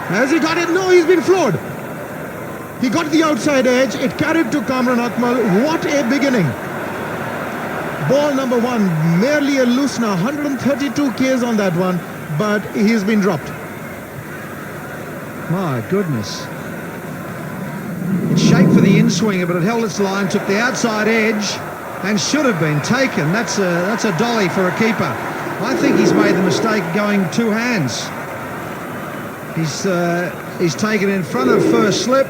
Has he got it? No, he's been floored. He got the outside edge. It carried to Kamran Akmal. What a beginning. Ball number one, merely a loosener. 132 Ks on that one, but he's been dropped. My goodness. It shaped for the in-swinger, but it held its line, took the outside edge, and should have been taken. That's a dolly for a keeper. I think he's made the mistake going two hands. He's taken in front of first slip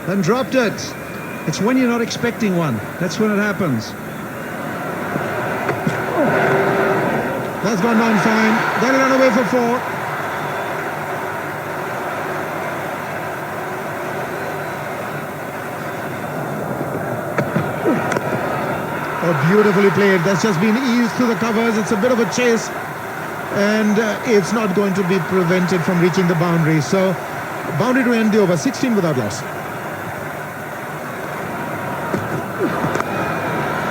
and dropped it. It's when you're not expecting one. That's when it happens. That's gone down fine. They'll run away for four. Oh, beautifully played. That's just been eased through the covers. It's a bit of a chase, and it's not going to be prevented from reaching the boundary. So, boundary to end the over, 16 without loss.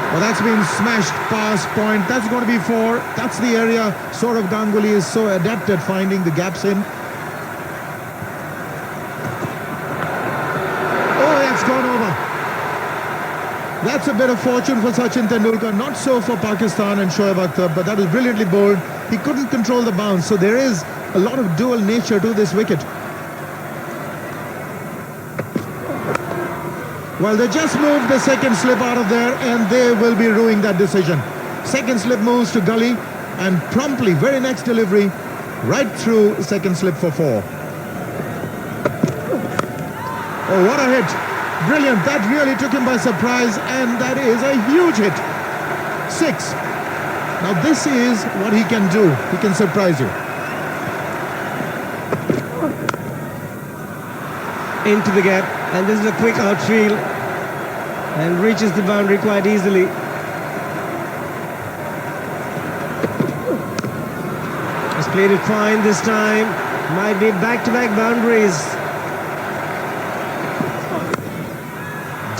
Well, that's been smashed past point. That's going to be four. That's the area sort of Ganguly is so adept at finding the gaps in. Oh, that's gone over. That's a bit of fortune for Sachin Tendulkar. Not so for Pakistan and Shoaib Akhtar, but that was brilliantly bowled. He couldn't control the bounce, so there is a lot of dual nature to this wicket. Well, they just moved the second slip out of there, and they will be ruining that decision. Second slip moves to Gully, and promptly, very next delivery, right through second slip for four. Oh, what a hit. Brilliant. That really took him by surprise, and that is a huge hit. Six. Now, this is what he can do. He can surprise you. Into the gap, and this is a quick outfield and reaches the boundary quite easily. He's played it fine this time. Might be back-to-back boundaries.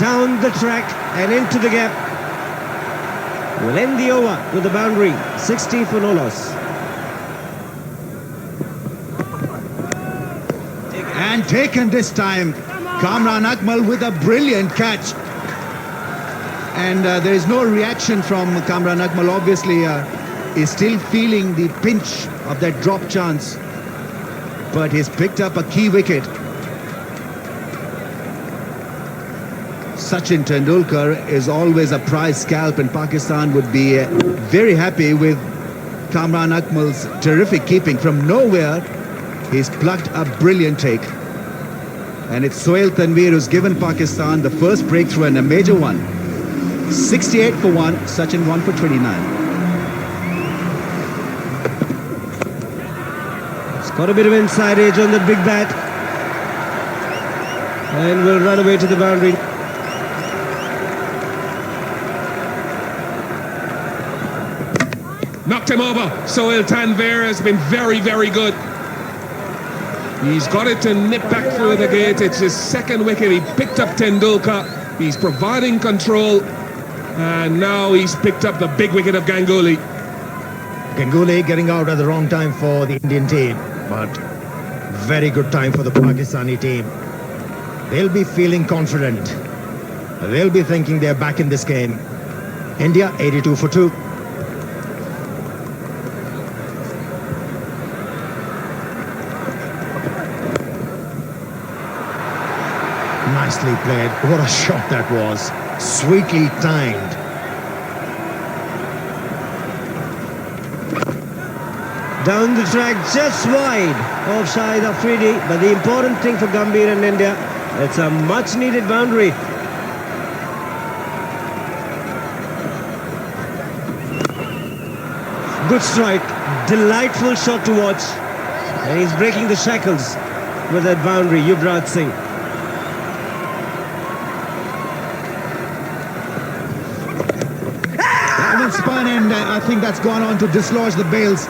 Down the track and into the gap. Will end the over with the boundary. 60 for no loss. And taken this time. Kamran Akmal with a brilliant catch. And there is no reaction from Kamran Akmal. Obviously, is still feeling the pinch of that drop chance. But he's picked up a key wicket. Sachin Tendulkar is always a prize scalp, and Pakistan would be very happy with Kamran Akmal's terrific keeping. From nowhere, he's plucked a brilliant take. And it's Sohail Tanveer who's given Pakistan the first breakthrough, and a major one. 68 for 1, Sachin 1 for 29. It's got a bit of inside edge on the big bat. And will run away to the boundary. Knocked him over. Sohail Tanveer has been very, very good. He's got it to nip back through the gate. It's his second wicket. He picked up Tendulkar. He's providing control. And now he's picked up the big wicket of Ganguly. Ganguly getting out at the wrong time for the Indian team, but very good time for the Pakistani team. They'll be feeling confident. They'll be thinking they're back in this game. India 82 for 2. Nicely played. What a shot that was. Sweetly timed. Down the track, just wide of Shahid Afridi. But the important thing for Gambhir and India, it's a much-needed boundary. Good strike. Delightful shot to watch. And he's breaking the shackles with that boundary, Yuvraj Singh. Spun, and I think that's gone on to dislodge the bails.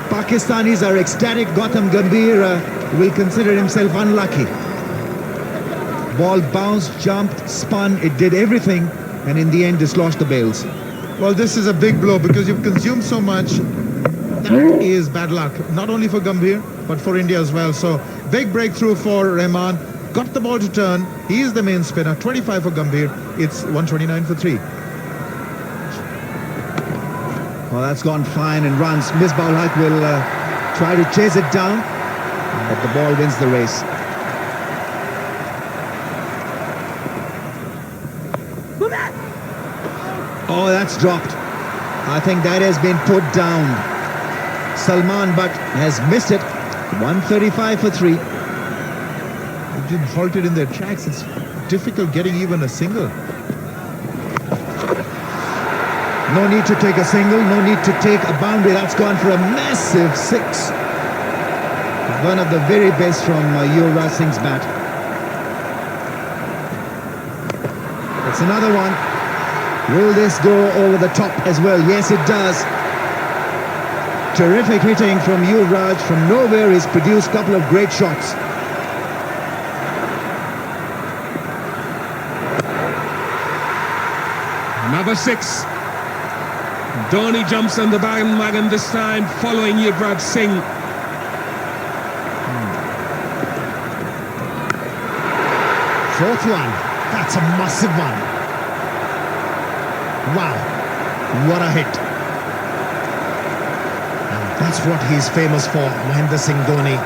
Pakistanis are ecstatic. Gautam Gambhir will consider himself unlucky. Ball bounced, jumped, spun. It did everything, and in the end dislodged the bails. Well, this is a big blow because you've consumed so much. That is bad luck, not only for Gambhir, but for India as well. So big breakthrough for Rahman. Got the ball to turn. He is the main spinner. 25 for Gambhir. It's 129 for 3. Well, that's gone fine and runs. Misbah Haq will try to chase it down, but the ball wins the race. Oh, that's dropped. I think that has been put down. Salman Butt has missed it. 135 for 3. They've been halted in their tracks. It's difficult getting even a single. No need to take a single, no need to take a boundary. That's gone for a massive 6. One of the very best from Yuvraj Singh's bat. It's another one. Will this go over the top as well? Yes, it does. Terrific hitting from Yuvraj. From nowhere, he's produced a couple of great shots. Number 6. Dhoni jumps on the bandwagon this time, following Yuvraj Singh. Fourth one. That's a massive one. Wow. What a hit. And that's what he's famous for, Mahendra Singh Dhoni.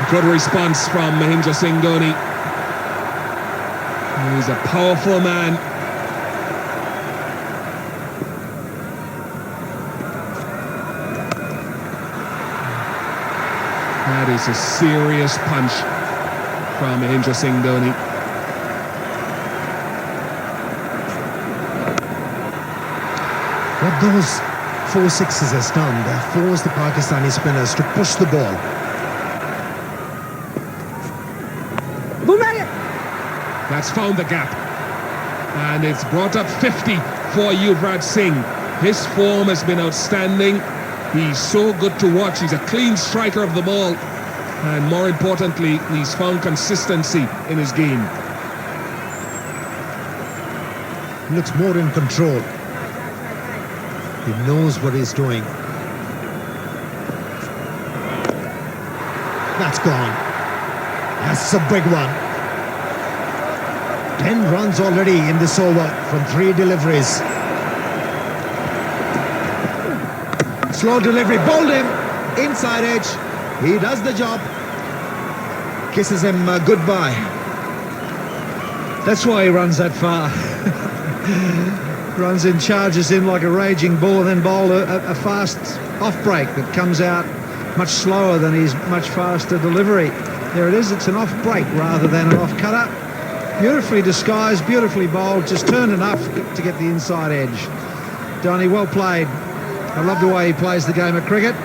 Good response from Mahendra Singh Dhoni. He's a powerful man. That is a serious punch from Mahendra Singh Dhoni. What those 4 sixes has done, they've forced the Pakistani spinners to push the ball. That's found the gap. And it's brought up 50 for Yuvraj Singh. His form has been outstanding. He's so good to watch. He's a clean striker of the ball. And more importantly, he's found consistency in his game. He looks more in control. He knows what he's doing. That's gone. That's a big one. 10 runs already in this over from 3 deliveries. Slow delivery, bowled him. Inside edge. He does the job. Kisses him goodbye. That's why he runs that far. Runs in, charges in like a raging bull, and then bowled a fast off break that comes out much slower than his much faster delivery. There it is, it's an off break rather than an off cutter. Beautifully disguised, beautifully bowled, just turned enough to get the inside edge. Dhoni, well played. I love the way he plays the game of cricket.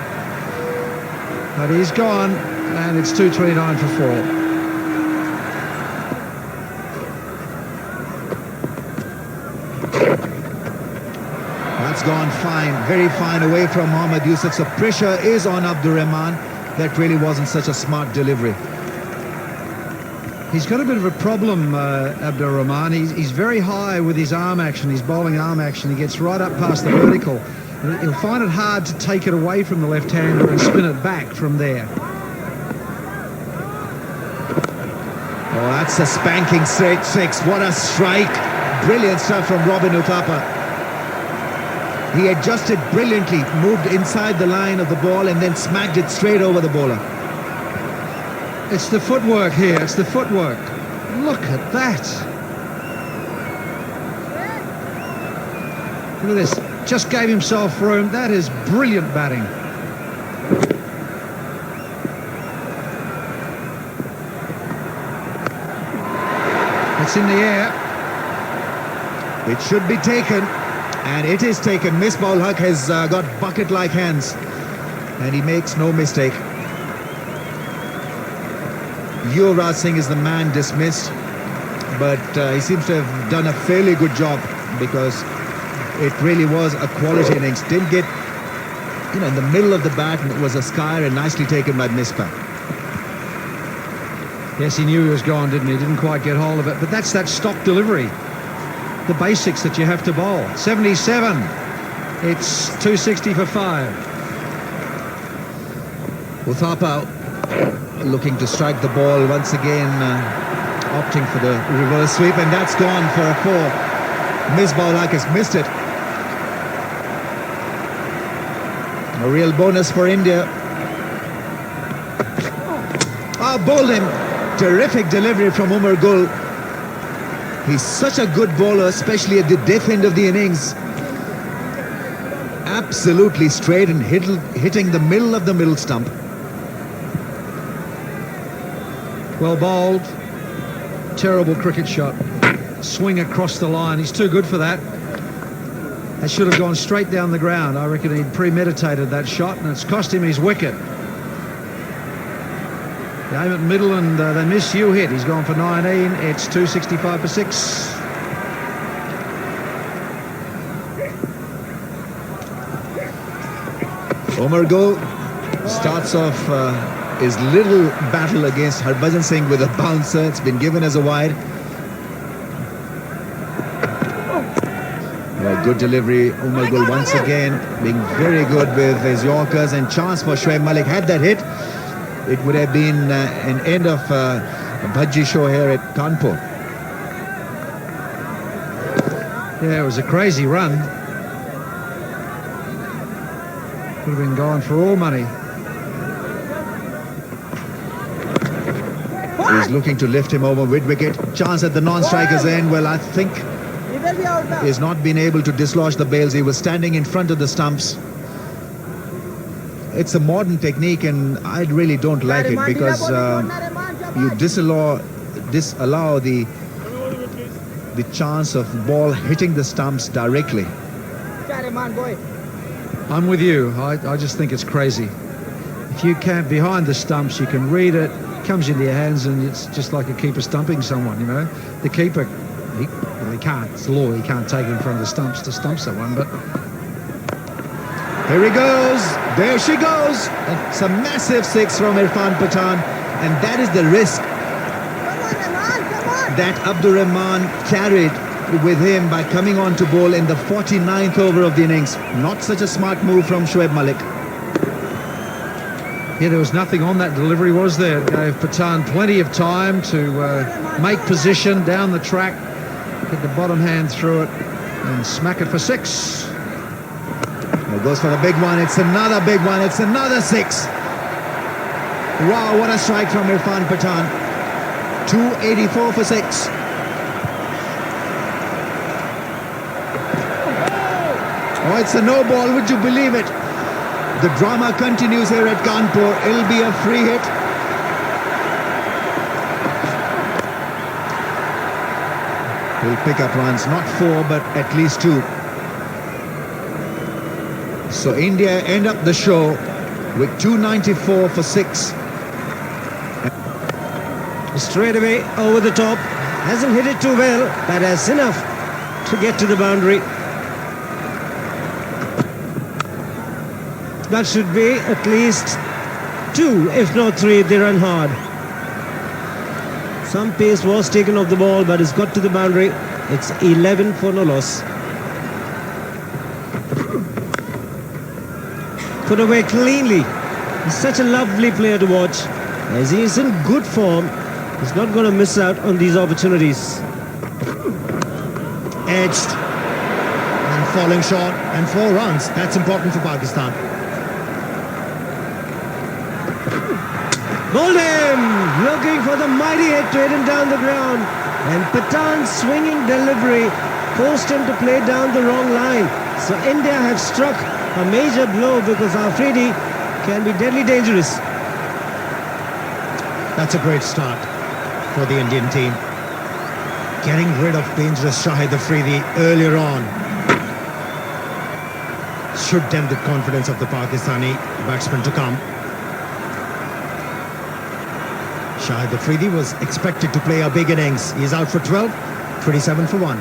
But he's gone, and it's 229 for 4. That's gone fine, very fine away from Mohammad Yusuf. So pressure is on Abdur Rahman. That really wasn't such a smart delivery. He's got a bit of a problem, Abdur Rahman. He's very high with his arm action, his bowling arm action. He gets right up past the vertical. He'll find it hard to take it away from the left-hander and spin it back from there. Oh, that's a spanking straight 6. What a strike. Brilliant stuff from Robin Uthappa. He adjusted brilliantly, moved inside the line of the ball and then smacked it straight over the bowler. It's the footwork here, it's the footwork. Look at that. Look at this, just gave himself room. That is brilliant batting. It's in the air. It should be taken, and it is taken. Misbah Haq has got bucket-like hands, and he makes no mistake. Yuvraj Singh is the man dismissed, but he seems to have done a fairly good job because it really was a quality innings. Didn't get, in the middle of the bat, and it was a skyer and nicely taken by Misbah. Yes, he knew he was gone, didn't he? Didn't quite get hold of it, but that's that stock delivery. The basics that you have to bowl. 77. It's 260 for 5. Uthapa looking to strike the ball once again, opting for the reverse sweep, and that's gone for a 4. Misbah has missed it. A real bonus for India. Bowled him. Terrific delivery from Umar Gul. He's such a good bowler, especially at the death end of the innings. Absolutely straight and hitting the middle of the middle stump. Well bowled. Terrible cricket shot. Swing across the line. He's too good for that. That should have gone straight down the ground. I reckon he'd premeditated that shot, and it's cost him his wicket. They aim at middle and they miss. You hit. He's gone for 19. It's 265 for 6. Umar Gul starts off his little battle against Harbhajan Singh with a bouncer. It's been given as a wide. Good delivery. Umar Gul once again being very good with his Yorkers, and chance for Shoaib Malik. Had that hit, it would have been an end of a Bhaji show here at Kanpur. Yeah, it was a crazy run. Could have been gone for all money. He's looking to lift him over mid-wicket. Chance at the non-striker's end. Well, I think he's not been able to dislodge the bails. He was standing in front of the stumps. It's a modern technique, and I really don't like it, because you disallow the chance of ball hitting the stumps directly. I'm with you. I just think it's crazy. If you camp behind the stumps, you can read it. Comes into your hands, and it's just like a keeper stumping someone, you know. The keeper, he can't. It's law. He can't take it in front of the stumps to stump someone, but... Here he goes. There she goes. It's a massive 6 from Irfan Pathan, and that is the risk that Abdur Rahman carried with him by coming on to bowl in the 49th over of the innings. Not such a smart move from Shoaib Malik. Yeah, there was nothing on that delivery, was there? It gave Pathan plenty of time to make position down the track, get the bottom hand through it, and smack it for 6. Well, goes for the big one. It's another big one. It's another 6. Wow, what a strike from Irfan Pathan. 284 for 6. Oh, it's a no ball. Would you believe it? The drama continues here at Kanpur. It'll be a free hit. He'll pick up runs, not 4, but at least 2. So India end up the show with 294 for 6. Straight away over the top. Hasn't hit it too well, but that's enough to get to the boundary. That should be at least 2, if not 3, if they run hard. Some pace was taken off the ball, but it's got to the boundary. It's 11 for no loss. Put away cleanly. He's such a lovely player to watch. As he is in good form, he's not going to miss out on these opportunities. Edged and falling short, and 4 runs. That's important for Pakistan. Bowled him! Looking for the mighty hit to hit him down the ground. And Pathan's swinging delivery forced him to play down the wrong line. So India have struck a major blow, because Afridi can be deadly dangerous. That's a great start for the Indian team. Getting rid of dangerous Shahid Afridi earlier on should tempt the confidence of the Pakistani batsmen to come. Shahid Afridi was expected to play a big innings. He's out for 12, 27 for 1.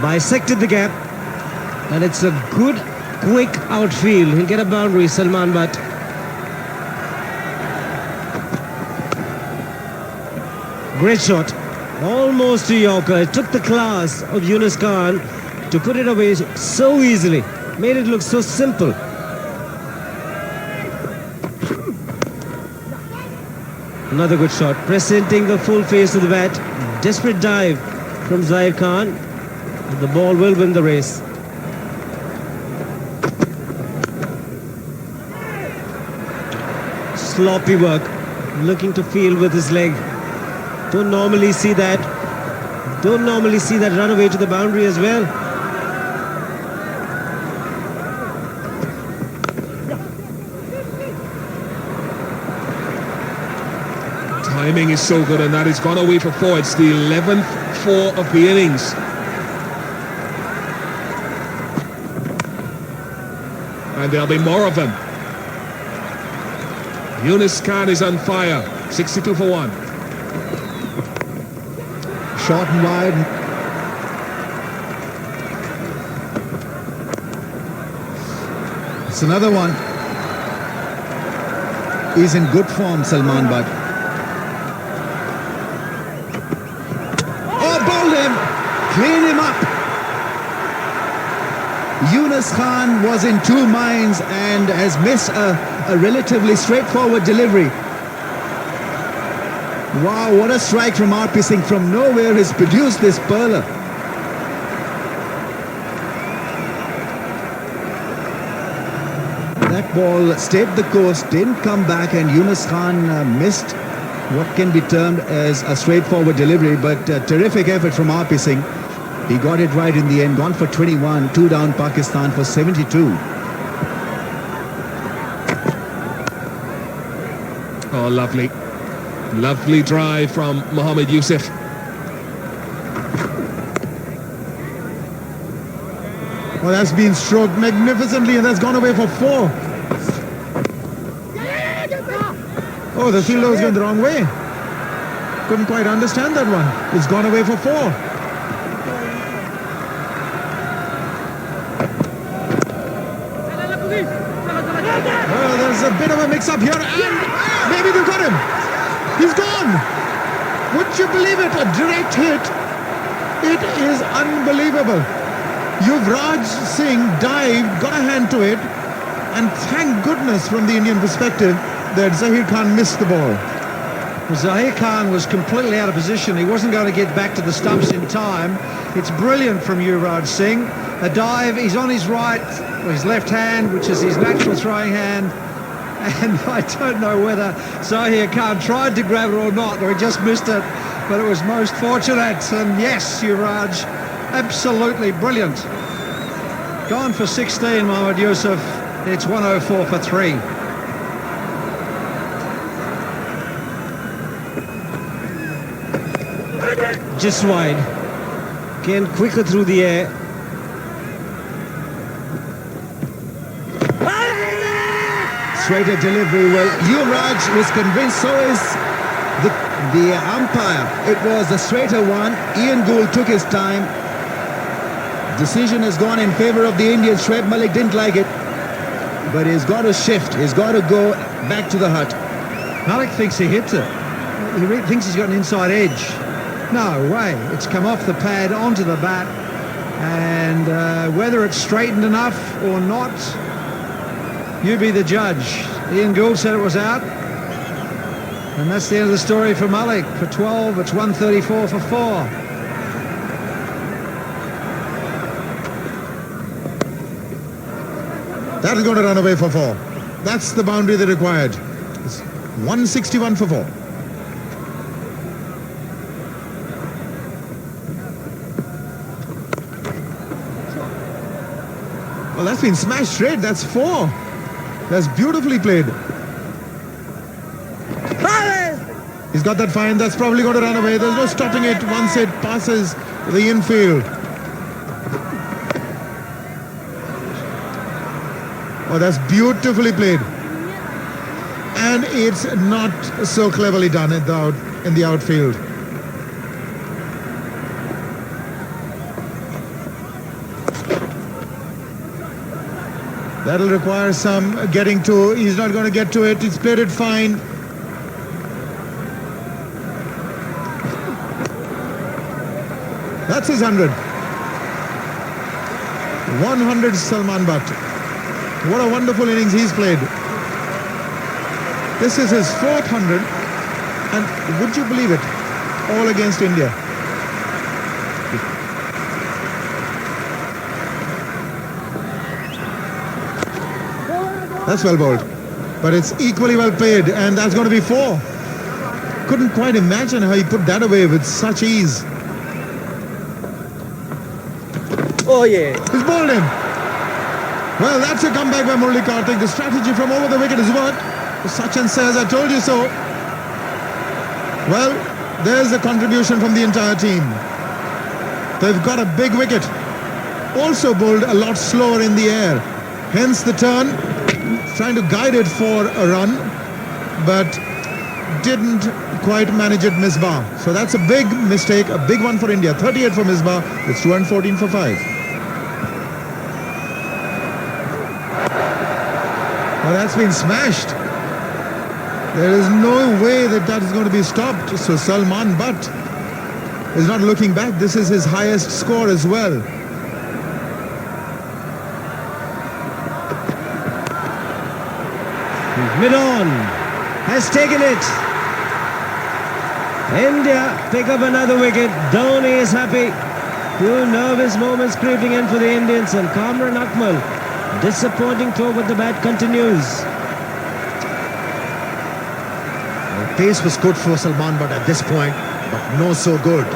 Bisected the gap, and it's a good, quick outfield. He'll get a boundary, Salman Butt. Great shot. Almost to Yorker. It took the class of Yunus Khan to put it away so easily. Made it look so simple. Another good shot, presenting the full face of the bat. Desperate dive from Zahir Khan. And the ball will win the race. Sloppy work, looking to field with his leg. Don't normally see that. Don't normally see that run away to the boundary as well. Timing is so good, and that has gone away for 4. It's the 11th 4 of the innings. And there'll be more of them. Yunus Khan is on fire. 62 for 1. Short and wide. It's another one. He's in good form, Salman Butt. Oh, bowled him. Clean him up. Yunus Khan was in two minds and has missed a relatively straightforward delivery. Wow, what a strike from RP Singh. From nowhere has produced this pearler. That ball stayed the course, didn't come back, and Yunus Khan missed what can be termed as a straightforward delivery, but terrific effort from RP Singh. He got it right in the end, gone for 21, 2 down Pakistan for 72. Oh, lovely. Lovely drive from Mohammad Yusuf. Well, that's been stroked magnificently, and that's gone away for 4. Oh, the fielder was going the wrong way. Couldn't quite understand that one. It's gone away for 4. Well, there's a bit of a mix-up here, and maybe they've got him. He's gone. Would you believe it? A direct hit. It is unbelievable. Yuvraj Singh dived, got a hand to it, and thank goodness from the Indian perspective that Zahir Khan missed the ball. Well, Zahir Khan was completely out of position. He wasn't going to get back to the stumps in time. It's brilliant from Yuvraj Singh. A dive, he's on his right, or his left hand, which is his natural throwing hand. And I don't know whether Zahir Khan tried to grab it or not, or he just missed it. But it was most fortunate. And yes, Yuvraj, absolutely brilliant. Gone for 16, Mohammad Yusuf. It's 104 for 3. Just wide. Again, quicker through the air. Straighter delivery. Well, Yuvraj was convinced, so is the umpire. It was a straighter one. Ian Gould took his time. Decision has gone in favor of the Indians. Shoaib Malik didn't like it, but he's got to shift. He's got to go back to the hut. Malik thinks he hits it. He thinks he's got an inside edge. No way. It's come off the pad onto the bat, and whether it's straightened enough or not, you be the judge. Ian Gould said it was out, and that's the end of the story for Malik. For 12, it's 134 for 4. That is going to run away for 4. That's the boundary they required. It's 161 for 4. Well, that's been smashed straight. That's 4. That's beautifully played. He's got that fine. That's probably going to run away. There's no stopping it once it passes the infield. Oh, that's beautifully played. And it's not so cleverly done in the outfield. That'll require some getting to. He's not going to get to it. He's played it fine. That's his 100. 100 Salman Butt. What a wonderful innings he's played. This is his 4th 100, and would you believe it, all against India. That's well bowled, but it's equally well played, and that's going to be 4. Couldn't quite imagine how he put that away with such ease. Oh yeah. He's bowled him. Well, that's a comeback by Murali Karthik. The strategy from over the wicket has worked. Sachin says, I told you so. Well, there's the contribution from the entire team. They've got a big wicket. Also bowled a lot slower in the air. Hence the turn, trying to guide it for a run, but didn't quite manage it, Misbah. So that's a big mistake, a big one for India. 38 for Misbah, it's 214 for 5. Well, that's been smashed. There is no way that that is going to be stopped. So Salman Butt is not looking back. This is his highest score as well. Mid-on has taken it. India pick up another wicket. Dhoni is happy. 2 nervous moments creeping in for the Indians, and Kamran Akmal, disappointing throw, but the bat continues. The pace was good for Salman Butt at this point, but no so good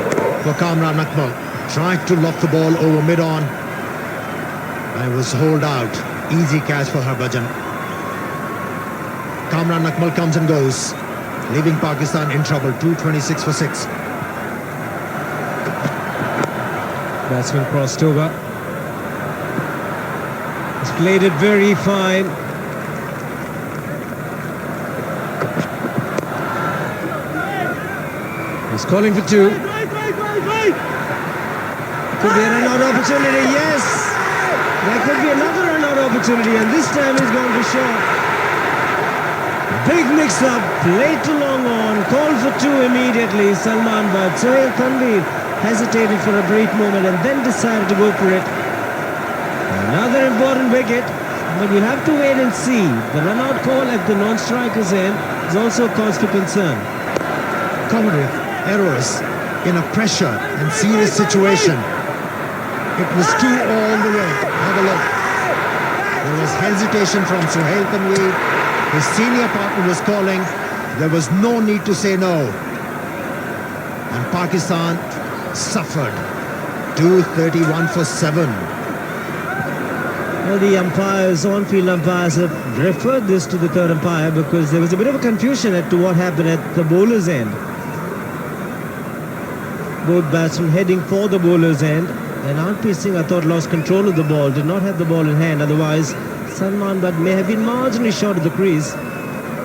for Kamran Akmal. Tried to loft the ball over mid-on, and it was holed out. Easy catch for Harbhajan. Kamran Akmal comes and goes, leaving Pakistan in trouble. 226 for 6. Batsman crossed over. He's played it very fine. He's calling for 2. Could be a run-out opportunity, yes! There could be another run-out opportunity, and this time he's gone for short. Big mix-up, played too long on, called for 2 immediately, Salman Butt. Sohail Tanvir hesitated for a brief moment and then decided to go for it. Another important wicket, but you have to wait and see. The run-out call at the non-striker's end is also cause for concern. Comrade, errors in a pressure and serious situation. It was 2 all the way. Have a look. There was hesitation from Sohail Tanvir. His senior partner was calling. There was no need to say no. And Pakistan suffered. 231 for 7. Well, the umpires, on-field umpires, have referred this to the third umpire because there was a bit of a confusion as to what happened at the bowler's end. Both batsmen heading for the bowler's end, and R.P. Singh, I thought, lost control of the ball, did not have the ball in hand. Otherwise, Salman Butt may have been marginally short of the crease,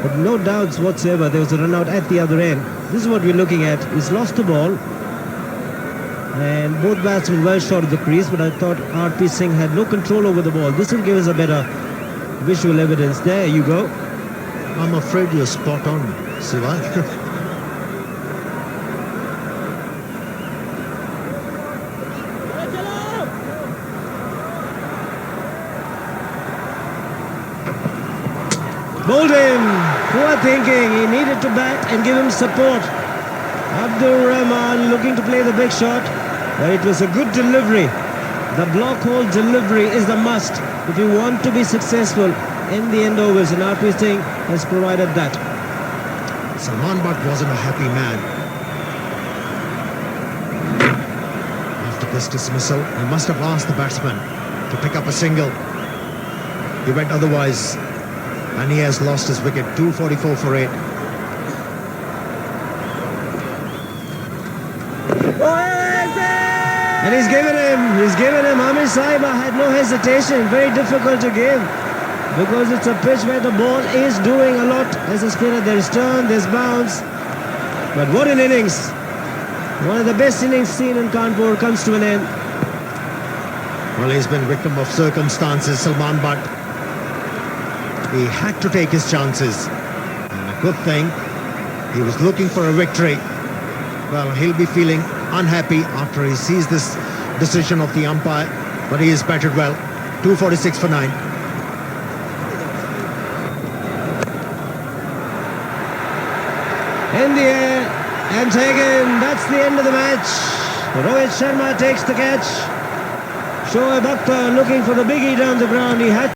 but no doubts whatsoever there was a run out at the other end. This is what we're looking at. He's lost the ball, and both batsmen well short of the crease, but I thought R.P. Singh had no control over the ball. This will give us a better visual evidence. There you go. I'm afraid you're spot on, Siva. Bowled him. Poor thinking. He needed to bat and give him support. Abdur Rahman looking to play the big shot, but it was a good delivery. The block hole delivery is the must if you want to be successful in the end overs, and R.P. Singh has provided that. Salman Butt wasn't a happy man. After this dismissal, he must have asked the batsman to pick up a single. He went otherwise, and he has lost his wicket. 244 for 8. And he's given him. Amir Saiba had no hesitation. Very difficult to give because it's a pitch where the ball is doing a lot. As a spinner, there's turn, there's bounce. But what an innings. One of the best innings seen in Kanpur comes to an end. Well, he's been victim of circumstances, Salman Butt. He had to take his chances. And a good thing, he was looking for a victory. Well, he'll be feeling unhappy after he sees this decision of the umpire, but he has batted well. 2:46 for 9. In the air and taken. That's the end of the match. Rohit Sharma takes the catch. Shoaib Akhtar looking for the biggie down the ground. He had